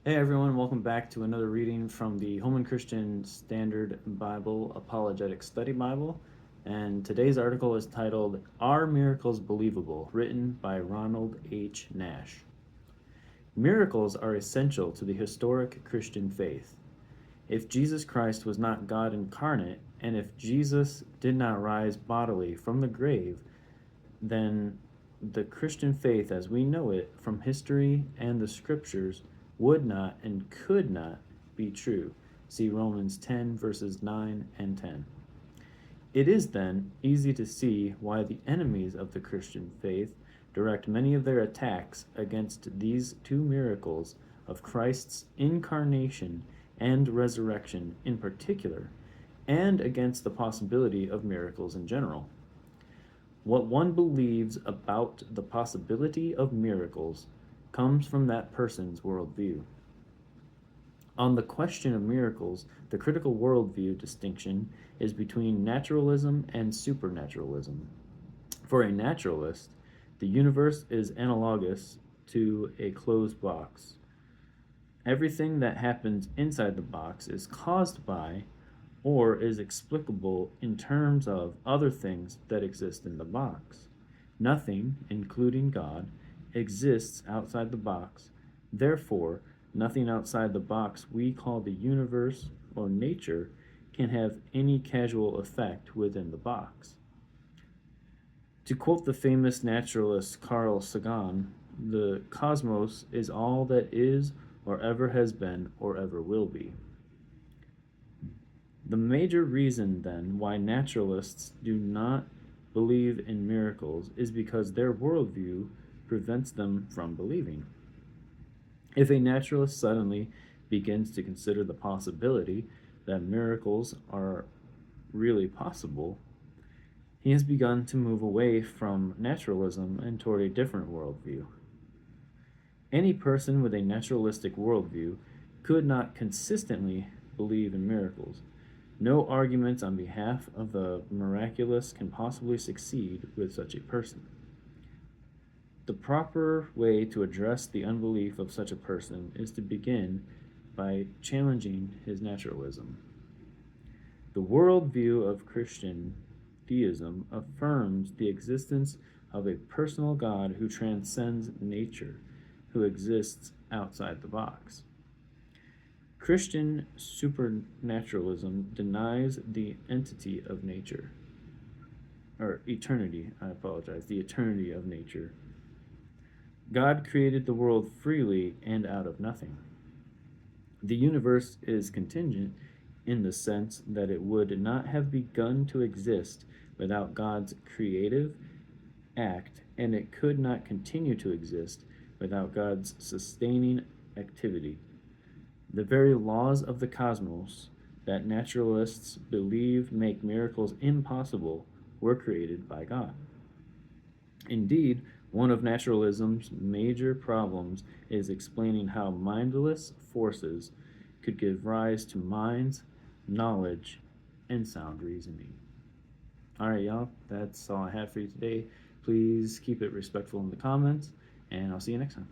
Hey everyone, welcome back to another reading from the Holman Christian Standard Bible, Apologetics Study Bible. And today's article is titled, Are Miracles Believable? Written by Ronald H. Nash. Miracles are essential to the historic Christian faith. If Jesus Christ was not God incarnate, and if Jesus did not rise bodily from the grave, then the Christian faith as we know it from history and the scriptures would not and could not be true. See Romans 10, verses 9 and 10. It is then easy to see why the enemies of the Christian faith direct many of their attacks against these two miracles of Christ's incarnation and resurrection in particular, and against the possibility of miracles in general. What one believes about the possibility of miracles comes from that person's worldview. On the question of miracles, the critical worldview distinction is between naturalism and supernaturalism. For a naturalist, the universe is analogous to a closed box. Everything that happens inside the box is caused by or is explicable in terms of other things that exist in the box. Nothing, including God, exists outside the box. Therefore, nothing outside the box we call the universe or nature can have any causal effect within the box. To quote the famous naturalist Carl Sagan, the cosmos is all that is or ever has been or ever will be. The major reason, then, why naturalists do not believe in miracles is because their worldview prevents them from believing. If a naturalist suddenly begins to consider the possibility that miracles are really possible, he has begun to move away from naturalism and toward a different worldview. Any person with a naturalistic worldview could not consistently believe in miracles. No arguments on behalf of the miraculous can possibly succeed with such a person. The proper way to address the unbelief of such a person is to begin by challenging his naturalism. The worldview of Christian theism affirms the existence of a personal God who transcends nature, who exists outside the box. Christian supernaturalism denies the entity of nature, or eternity, the eternity of nature. God created the world freely and out of nothing. The universe is contingent in the sense that it would not have begun to exist without God's creative act, and it could not continue to exist without God's sustaining activity. The very laws of the cosmos that naturalists believe make miracles impossible were created by God. Indeed, one of naturalism's major problems is explaining how mindless forces could give rise to minds, knowledge, and sound reasoning. All right, y'all, that's all I had for you today. Please keep it respectful in the comments, and I'll see you next time.